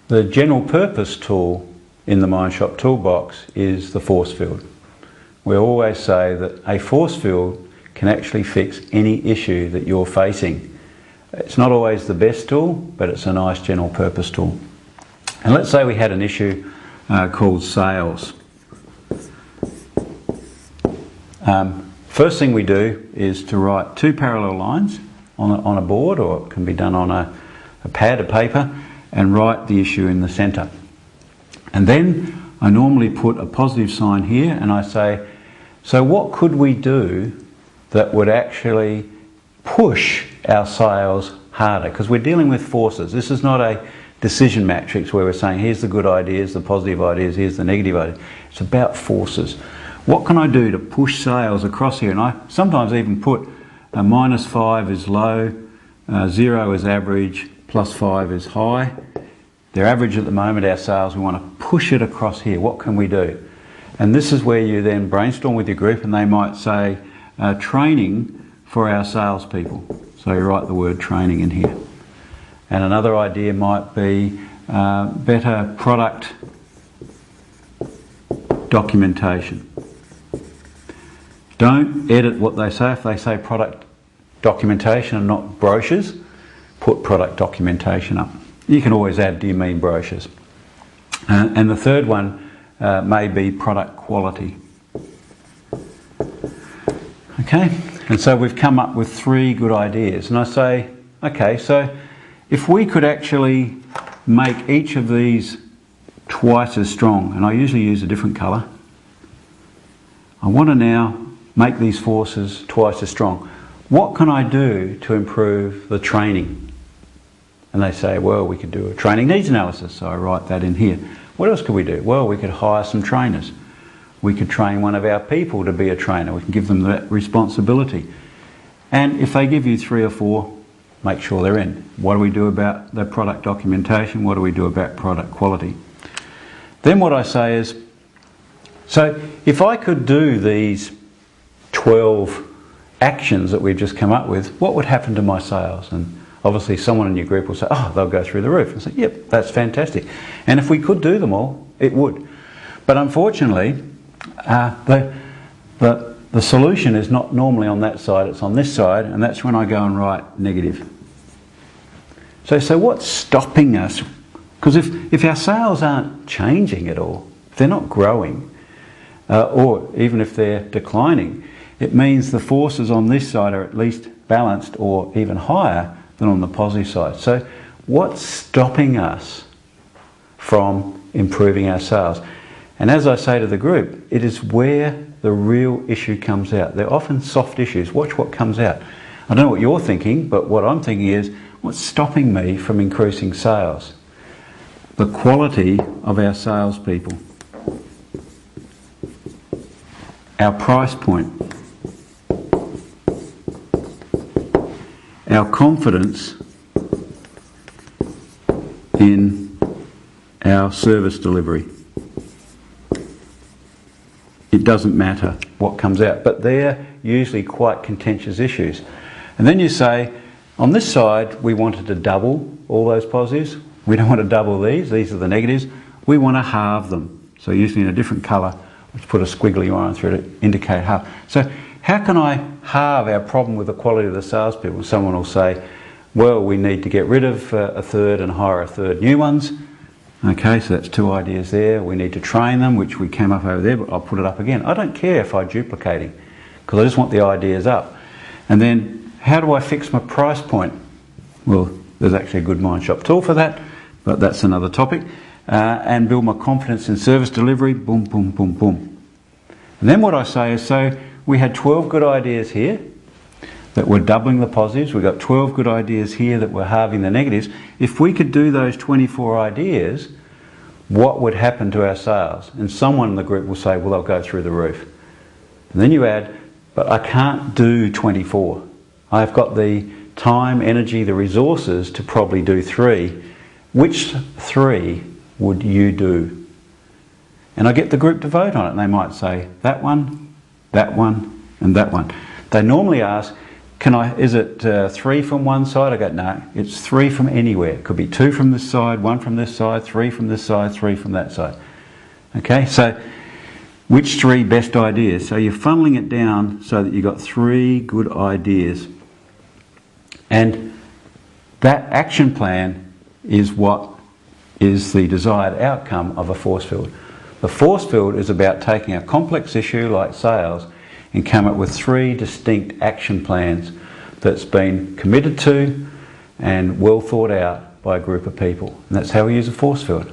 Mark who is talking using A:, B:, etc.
A: The general purpose tool in the Mindshop toolbox is the force field. We always say that a force field can actually fix any issue that you're facing. It's not always the best tool, but it's a nice general purpose tool. And let's say we had an issue called sales. First thing we do is to write two parallel lines on a board, or it can be done on a pad of paper, and write the issue in the centre. And then I normally put a positive sign here and I say, so what could we do that would actually push our sales harder? Because we're dealing with forces. This is not a decision matrix where we're saying here's the good ideas, the positive ideas, here's the negative ideas. It's about forces. What can I do to push sales across here? And I sometimes even put a -5 is low, 0 is average, +5 is high. They're average at the moment, our sales. We want to push it across here. What can we do? And this is where you then brainstorm with your group, and they might say training for our salespeople. So you write the word training in here. And another idea might be better product documentation. Don't edit what they say. If they say product documentation and not brochures, put product documentation up. You can always add, do you mean brochures? And the third one may be product quality. Okay, and so we've come up with 3 good ideas. And I say, okay, so if we could actually make each of these twice as strong, and I usually use a different colour, I want to now make these forces twice as strong. What can I do to improve the training? And they say, well, we could do a training needs analysis. So I write that in here. What else could we do? Well, we could hire some trainers. We could train one of our people to be a trainer. We can give them that responsibility. And if they give you 3 or 4, make sure they're in. What do we do about the product documentation? What do we do about product quality? Then what I say is, so if I could do these 12 actions that we've just come up with, what would happen to my sales? And obviously someone in your group will say, oh, they'll go through the roof. And say, yep, that's fantastic. And if we could do them all, it would. But unfortunately, the solution is not normally on that side, it's on this side, and that's when I go and write negative. So what's stopping us? Because if our sales aren't changing at all, if they're not growing, or even if they're declining, it means the forces on this side are at least balanced or even higher than on the positive side. So what's stopping us from improving our sales? And as I say to the group, it is where the real issue comes out. They're often soft issues. Watch what comes out. I don't know what you're thinking, but what I'm thinking is, what's stopping me from increasing sales? The quality of our salespeople. Our price point. Our confidence in our service delivery. It doesn't matter what comes out, but they're usually quite contentious issues. And then you say, on this side, we wanted to double all those positives. We don't want to double these are the negatives. We want to halve them. So usually in a different colour, let's put a squiggly line through to indicate half. So how can I halve our problem with the quality of the salespeople? Someone will say, well, we need to get rid of a third and hire a third new ones. Okay, so that's 2 ideas there. We need to train them, which we came up over there, but I'll put it up again. I don't care if I'm duplicating, because I just want the ideas up. And then, how do I fix my price point? Well, there's actually a good Mindshop tool for that, but that's another topic. And build my confidence in service delivery, boom, boom, boom, boom. And then what I say is, so we had 12 good ideas here that were doubling the positives. We've got 12 good ideas here that were halving the negatives. If we could do those 24 ideas, what would happen to our sales? And someone in the group will say, well, they'll go through the roof. And then you add, but I can't do 24. I've got the time, energy, the resources to probably do 3. Which 3 would you do? And I get the group to vote on it, and they might say that one, and that one. They normally ask, Is it 3 from one side? I go, no, it's 3 from anywhere. It could be 2 from this side, 1 from this side, 3 from this side, 3 from that side. Okay, so which 3 best ideas? So you're funneling it down so that you've got 3 good ideas. And that action plan is what is the desired outcome of a force field. The force field is about taking a complex issue like sales and come up with 3 distinct action plans that's been committed to and well thought out by a group of people. And that's how we use a force field.